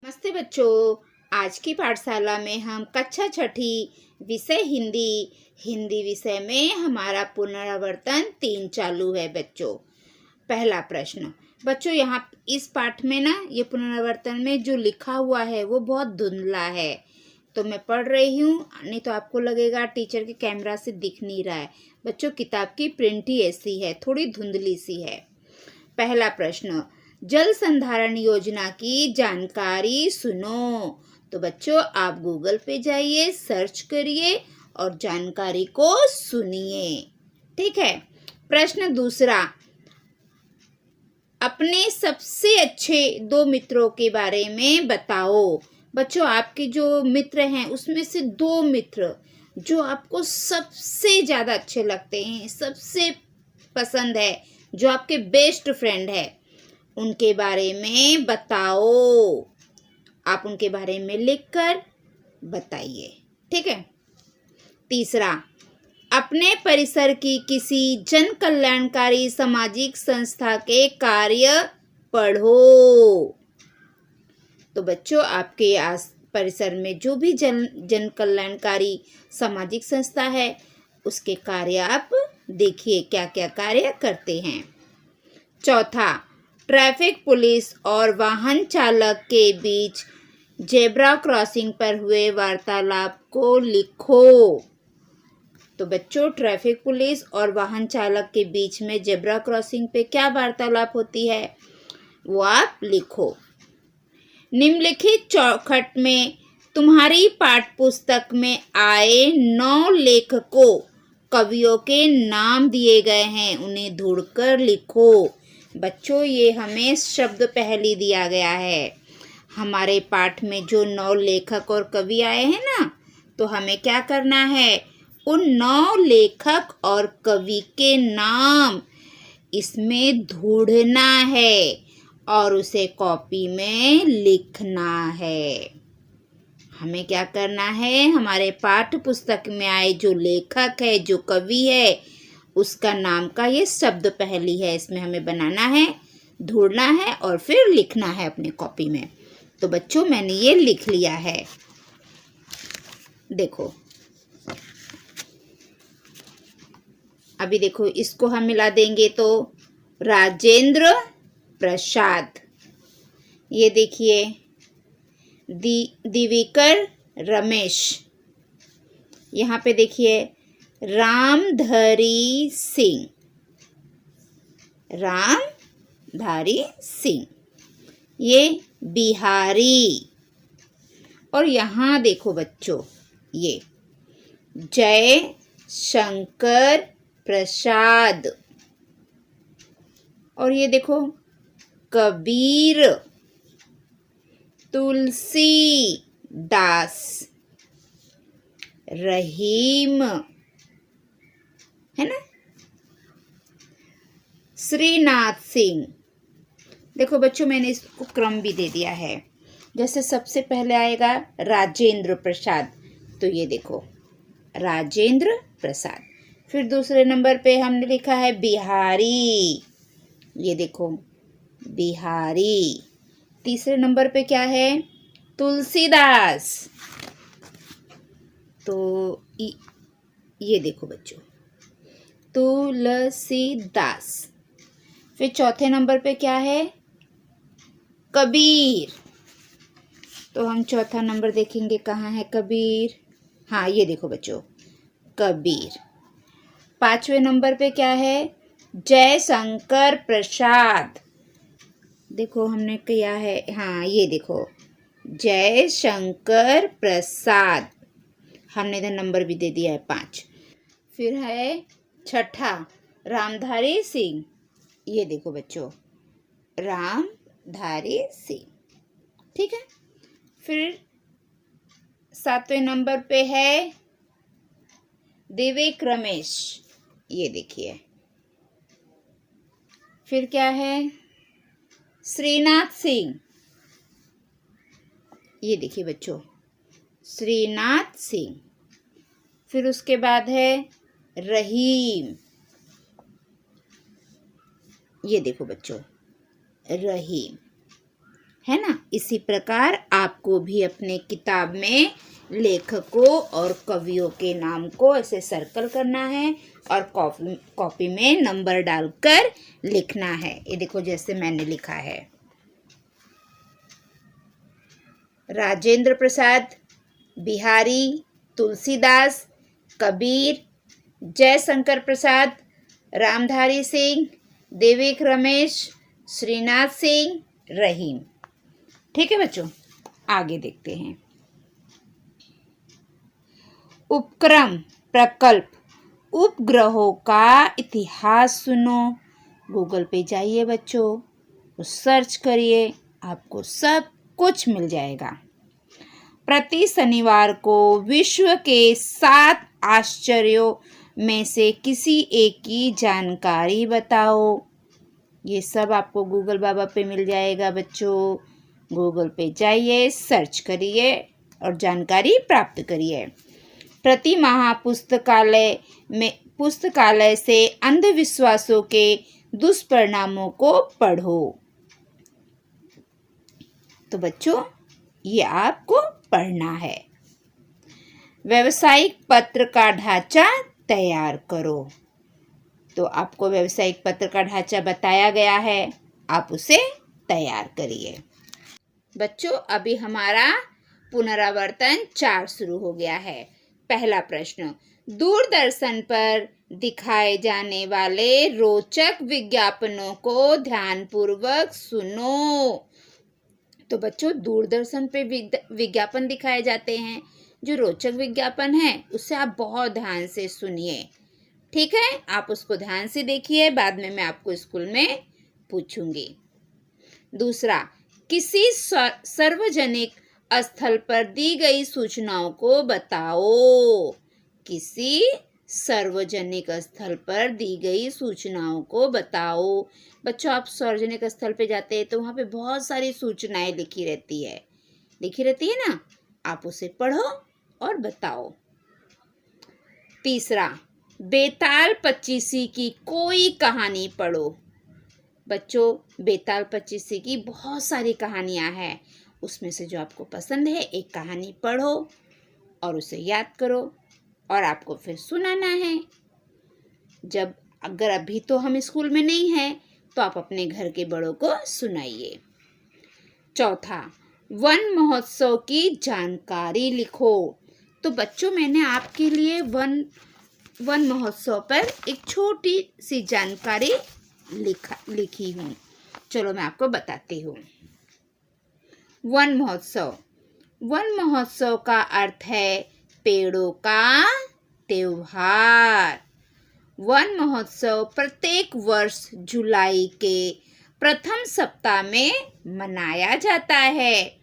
नमस्ते बच्चों। आज की पाठशाला में हम कक्षा छठी विषय हिंदी विषय में हमारा पुनरावर्तन 3 चालू है बच्चों। पहला प्रश्न बच्चों, यहाँ इस पाठ में ना ये पुनरावर्तन में जो लिखा हुआ है वो बहुत धुंधला है, तो मैं पढ़ रही हूँ, नहीं तो आपको लगेगा टीचर के कैमरा से दिख नहीं रहा है। बच्चों, किताब की प्रिंट ही ऐसी है, थोड़ी धुंधली सी है। पहला प्रश्न, जल संधारण योजना की जानकारी सुनो। तो बच्चों, आप गूगल पे जाइए, सर्च करिए और जानकारी को सुनिए। ठीक है। प्रश्न दूसरा, अपने सबसे अच्छे 2 मित्रों के बारे में बताओ। बच्चों, आपके जो मित्र हैं उसमें से 2 मित्र जो आपको सबसे ज़्यादा अच्छे लगते हैं, सबसे पसंद है, जो आपके बेस्ट फ्रेंड है, उनके बारे में बताओ। आप उनके बारे में लिखकर बताइए। ठीक है। तीसरा, अपने परिसर की किसी जन कल्याणकारी सामाजिक संस्था के कार्य पढ़ो। तो बच्चों, आपके आस परिसर में जो भी जन कल्याणकारी सामाजिक संस्था है उसके कार्य आप देखिए, क्या क्या कार्य करते हैं। चौथा, ट्रैफिक पुलिस और वाहन चालक के बीच जेब्रा क्रॉसिंग पर हुए वार्तालाप को लिखो। तो बच्चों, ट्रैफिक पुलिस और वाहन चालक के बीच में जेब्रा क्रॉसिंग पे क्या वार्तालाप होती है वो आप लिखो। निम्नलिखित चौखट में तुम्हारी पाठ्य पुस्तक में आए 9 लेखकों कवियों के नाम दिए गए हैं, उन्हें ढूंढकर लिखो। बच्चों, ये हमें शब्द पहेली दिया गया है। हमारे पाठ में जो 9 लेखक और कवि आए हैं ना, तो हमें क्या करना है, उन 9 लेखक और कवि के नाम इसमें ढूंढना है और उसे कॉपी में लिखना है। हमें क्या करना है, हमारे पाठ्य पुस्तक में आए जो लेखक है, जो कवि है, उसका नाम का ये शब्द पहेली है, इसमें हमें बनाना है, ढूंढना है और फिर लिखना है अपनी कॉपी में। तो बच्चों, मैंने ये लिख लिया है। देखो, अभी देखो, इसको हम मिला देंगे तो राजेंद्र प्रसाद। ये देखिए, दिविकर रमेश। यहाँ पे देखिए, रामधारी सिंह। ये बिहारी। और यहाँ देखो बच्चों, ये जय शंकर प्रसाद। और ये देखो, कबीर, तुलसी दास, रहीम, है ना, श्रीनाथ सिंह। देखो बच्चों, मैंने इसको क्रम भी दे दिया है। जैसे सबसे पहले आएगा राजेंद्र प्रसाद, तो ये देखो राजेंद्र प्रसाद। फिर दूसरे नंबर पे हमने लिखा है बिहारी, ये देखो बिहारी। तीसरे नंबर पे क्या है, तुलसीदास। तो ये देखो बच्चों, तुलसीदास। फिर चौथे नंबर पे क्या है, कबीर। तो हम चौथा नंबर देखेंगे, कहाँ है कबीर। हाँ, ये देखो बच्चों, कबीर। 5वें नंबर पे क्या है, जयशंकर प्रसाद। देखो हमने किया है, हाँ ये देखो जयशंकर प्रसाद, हमने इधर नंबर भी दे दिया है 5। फिर है छठा, रामधारी सिंह। ये देखो बच्चों, रामधारी सिंह। ठीक है। फिर 7वें नंबर पे है दिविक रमेश। ये देखिए। फिर क्या है, श्रीनाथ सिंह। ये देखिए बच्चों, श्रीनाथ सिंह। फिर उसके बाद है रहीम। ये देखो बच्चों, रहीम है ना। इसी प्रकार आपको भी अपने किताब में लेखकों और कवियों के नाम को ऐसे सर्कल करना है और कॉपी में नंबर डालकर लिखना है। ये देखो जैसे मैंने लिखा है, राजेंद्र प्रसाद, बिहारी, तुलसीदास, कबीर, जयशंकर प्रसाद, रामधारी सिंह, देवेक रमेश, श्रीनाथ सिंह, रहीम। ठीक है बच्चों, आगे देखते हैं। उपक्रम प्रकल्प उपग्रहों का इतिहास सुनो। गूगल पे जाइए बच्चों, सर्च करिए, आपको सब कुछ मिल जाएगा। प्रति शनिवार को विश्व के 7 आश्चर्यों में से किसी एक की जानकारी बताओ। ये सब आपको गूगल बाबा पे मिल जाएगा बच्चों। गूगल पे जाइए, सर्च करिए और जानकारी प्राप्त करिए। प्रति माह पुस्तकालय से अंधविश्वासों के दुष्परिणामों को पढ़ो। तो बच्चों ये आपको पढ़ना है। व्यावसायिक पत्र का ढांचा तैयार करो। तो आपको व्यावसायिक पत्र का ढांचा बताया गया है, आप उसे तैयार करिए। बच्चों अभी हमारा पुनरावर्तन 4 शुरू हो गया है। पहला प्रश्न, दूरदर्शन पर दिखाए जाने वाले रोचक विज्ञापनों को ध्यानपूर्वक सुनो। तो बच्चों दूरदर्शन पे विज्ञापन दिखाए जाते हैं, जो रोचक विज्ञापन है उसे आप बहुत ध्यान से सुनिए। ठीक है, आप उसको ध्यान से देखिए, बाद में मैं आपको स्कूल में पूछूंगी। दूसरा, किसी सार्वजनिक स्थल पर दी गई सूचनाओं को बताओ। किसी सार्वजनिक स्थल पर दी गई सूचनाओं को बताओ। बच्चों आप सार्वजनिक स्थल पे जाते हैं तो वहाँ पे बहुत सारी सूचनाएं लिखी रहती है ना, आप उसे पढ़ो और बताओ। तीसरा, बेताल पच्चीसी की कोई कहानी पढ़ो। बच्चों बेताल पच्चीसी की बहुत सारी कहानियां हैं, उसमें से जो आपको पसंद है एक कहानी पढ़ो और उसे याद करो और आपको फिर सुनाना है। अगर अभी तो हम स्कूल में नहीं हैं तो आप अपने घर के बड़ों को सुनाइए। चौथा, वन महोत्सव की जानकारी लिखो। तो बच्चों मैंने आपके लिए वन महोत्सव पर एक छोटी सी जानकारी लिखी हूँ। चलो मैं आपको बताती हूँ। वन महोत्सव का अर्थ है पेड़ों का त्योहार। वन महोत्सव प्रत्येक वर्ष जुलाई के प्रथम सप्ताह में मनाया जाता है।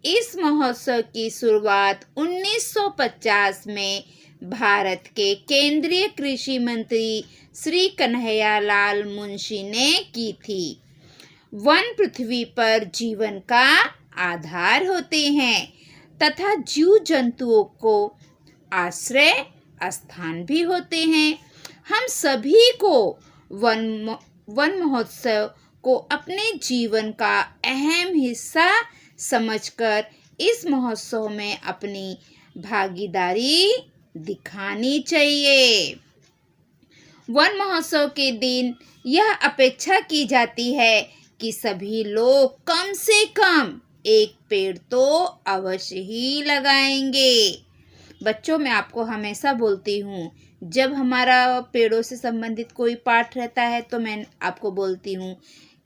इस महोत्सव की शुरुआत 1950 में भारत के केंद्रीय कृषि मंत्री श्री कन्हैयालाल मुंशी ने की थी। वन पृथ्वी पर जीवन का आधार होते हैं तथा जीव जंतुओं को आश्रय स्थान भी होते हैं। हम सभी को वन महोत्सव को अपने जीवन का अहम हिस्सा समझकर इस महोत्सव में अपनी भागीदारी दिखानी चाहिए। वन महोत्सव के दिन यह अपेक्षा की जाती है कि सभी लोग कम से कम एक पेड़ तो अवश्य ही लगाएंगे। बच्चों मैं आपको हमेशा बोलती हूँ, जब हमारा पेड़ों से संबंधित कोई पाठ रहता है तो मैं आपको बोलती हूँ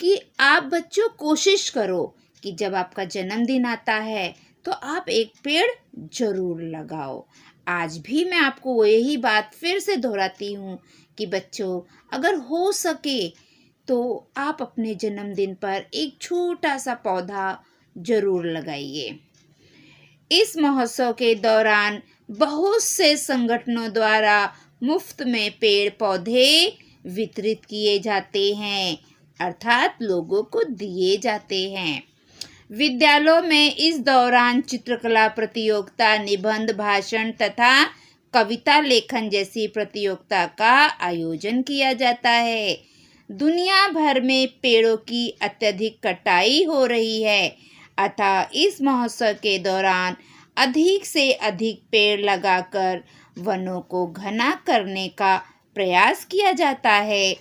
कि आप बच्चों कोशिश करो कि जब आपका जन्मदिन आता है तो आप एक पेड़ जरूर लगाओ। आज भी मैं आपको यही बात फिर से दोहराती हूँ कि बच्चों अगर हो सके तो आप अपने जन्मदिन पर एक छोटा सा पौधा जरूर लगाइए। इस महोत्सव के दौरान बहुत से संगठनों द्वारा मुफ्त में पेड़ पौधे वितरित किए जाते हैं, अर्थात लोगों को दिए जाते हैं। विद्यालयों में इस दौरान चित्रकला प्रतियोगिता, निबंध, भाषण तथा कविता लेखन जैसी प्रतियोगिता का आयोजन किया जाता है। दुनिया भर में पेड़ों की अत्यधिक कटाई हो रही है। अतः इस महोत्सव के दौरान अधिक से अधिक पेड़ लगाकर वनों को घना करने का प्रयास किया जाता है।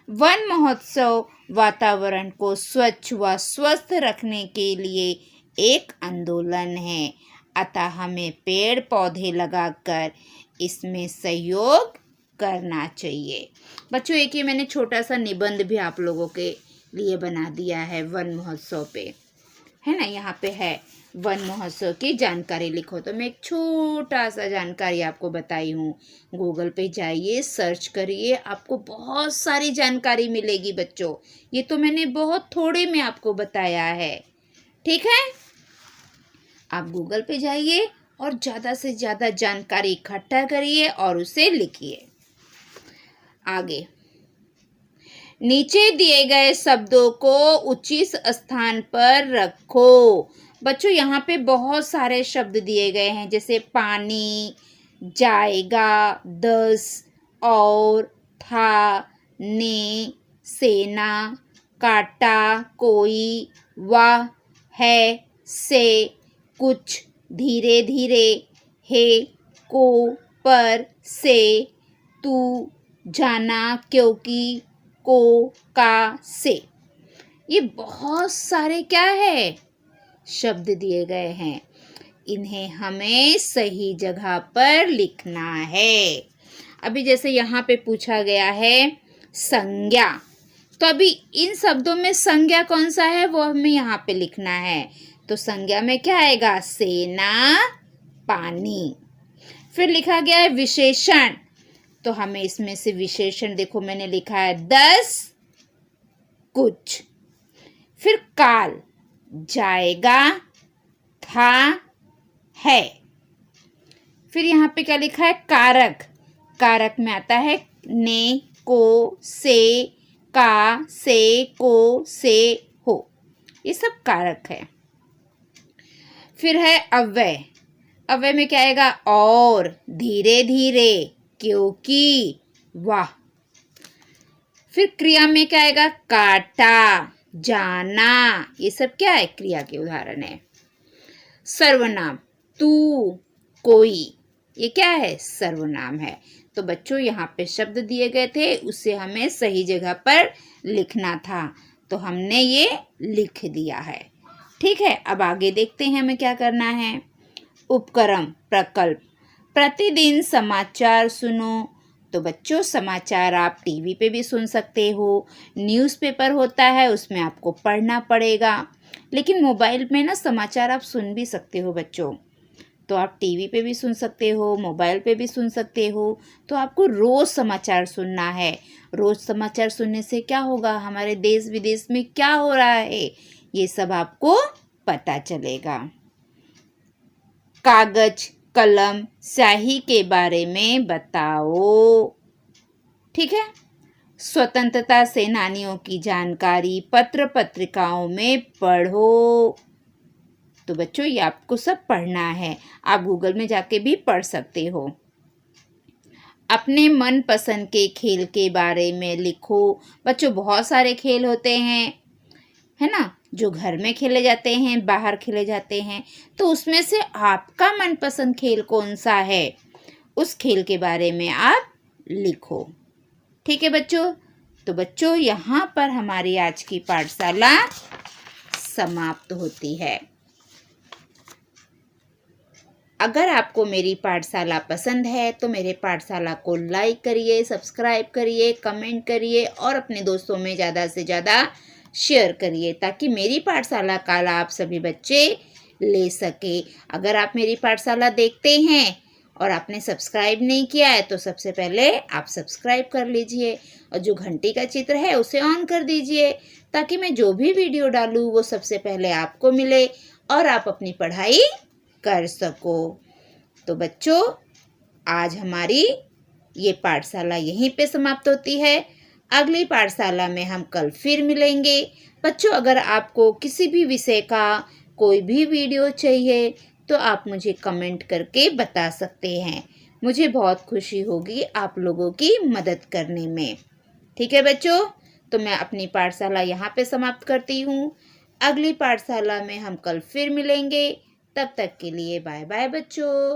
वन महोत्सव वातावरण को स्वच्छ व स्वस्थ रखने के लिए एक आंदोलन है। अतः हमें पेड़ पौधे लगाकर इसमें सहयोग करना चाहिए। बच्चों, एक ये मैंने छोटा सा निबंध भी आप लोगों के लिए बना दिया है वन महोत्सव पे, है ना। यहाँ पे है वन महोत्सव की जानकारी लिखो। तो मैं एक छोटा सा जानकारी आपको बताई हूँ। गूगल पे जाइए, सर्च करिए, आपको बहुत सारी जानकारी मिलेगी बच्चों। ये तो मैंने बहुत थोड़े में आपको बताया है, ठीक है। आप गूगल पे जाइए और ज़्यादा से ज़्यादा जानकारी इकट्ठा करिए और उसे लिखिए। आगे नीचे दिए गए शब्दों को उचित स्थान पर रखो। बच्चों, यहाँ पे बहुत सारे शब्द दिए गए हैं, जैसे पानी, जाएगा, 10, और, था, ने, सेना, काटा, कोई, वह, है, से, कुछ, धीरे धीरे, है, को, पर, से, तू, जाना, क्योंकि, को, का, से। ये बहुत सारे क्या है शब्द दिए गए हैं। इन्हें हमें सही जगह पर लिखना है। अभी जैसे यहाँ पे पूछा गया है संज्ञा, तो अभी इन शब्दों में संज्ञा कौन सा है वो हमें यहाँ पे लिखना है। तो संज्ञा में क्या आएगा? सेना, पानी। फिर लिखा गया है विशेषण, तो हमें इसमें से विशेषण देखो मैंने लिखा है 10, कुछ। फिर काल, जाएगा, था, है। फिर यहाँ पे क्या लिखा है? कारक। कारक में आता है ने, को, से, का, से, को, से, हो। ये सब कारक है। फिर है अव्यय। अव्यय में क्या आएगा? और, धीरे धीरे, क्योंकि, वाह। फिर क्रिया में क्या आएगा? काटा, जाना। ये सब क्या है? क्रिया के उदाहरण है। सर्वनाम, तू, कोई, ये क्या है? सर्वनाम है। तो बच्चों यहाँ पे शब्द दिए गए थे, उसे हमें सही जगह पर लिखना था, तो हमने ये लिख दिया है। ठीक है, अब आगे देखते हैं हमें क्या करना है। उपक्रम प्रकल्प, प्रतिदिन समाचार सुनो। तो बच्चों समाचार आप टीवी पे भी सुन सकते हो, न्यूज़पेपर होता है उसमें आपको पढ़ना पड़ेगा, लेकिन मोबाइल में ना समाचार आप सुन भी सकते हो बच्चों। तो आप टीवी पे भी सुन सकते हो, मोबाइल पे भी सुन सकते हो। तो आपको रोज़ समाचार सुनना है। रोज़ समाचार सुनने से क्या होगा? हमारे देश विदेश में क्या हो रहा है ये सब आपको पता चलेगा। कागज, कलम, स्याही के बारे में बताओ। ठीक है। स्वतंत्रता सेनानियों की जानकारी पत्र पत्रिकाओं में पढ़ो। तो बच्चों ये आपको सब पढ़ना है, आप गूगल में जाके भी पढ़ सकते हो। अपने मनपसंद के खेल के बारे में लिखो। बच्चों बहुत सारे खेल होते हैं, है ना, जो घर में खेले जाते हैं, बाहर खेले जाते हैं। तो उसमें से आपका मनपसंद खेल कौन सा है, उस खेल के बारे में आप लिखो। ठीक है बच्चों। तो बच्चों यहाँ पर हमारी आज की पाठशाला समाप्त होती है। अगर आपको मेरी पाठशाला पसंद है तो मेरे पाठशाला को लाइक करिए, सब्सक्राइब करिए, कमेंट करिए और अपने दोस्तों में ज़्यादा से ज़्यादा शेयर करिए, ताकि मेरी पाठशाला का लाभ सभी बच्चे ले सके। अगर आप मेरी पाठशाला देखते हैं और आपने सब्सक्राइब नहीं किया है तो सबसे पहले आप सब्सक्राइब कर लीजिए और जो घंटी का चित्र है उसे ऑन कर दीजिए, ताकि मैं जो भी वीडियो डालूँ वो सबसे पहले आपको मिले और आप अपनी पढ़ाई कर सको। तो बच्चों आज हमारी ये पाठशाला यहीं पे समाप्त होती है। अगली पाठशाला में हम कल फिर मिलेंगे। बच्चों अगर आपको किसी भी विषय का कोई भी वीडियो चाहिए तो आप मुझे कमेंट करके बता सकते हैं। मुझे बहुत खुशी होगी आप लोगों की मदद करने में। ठीक है बच्चों, तो मैं अपनी पाठशाला यहाँ पे समाप्त करती हूँ। अगली पाठशाला में हम कल फिर मिलेंगे। तब तक के लिए बाय बाय बच्चों।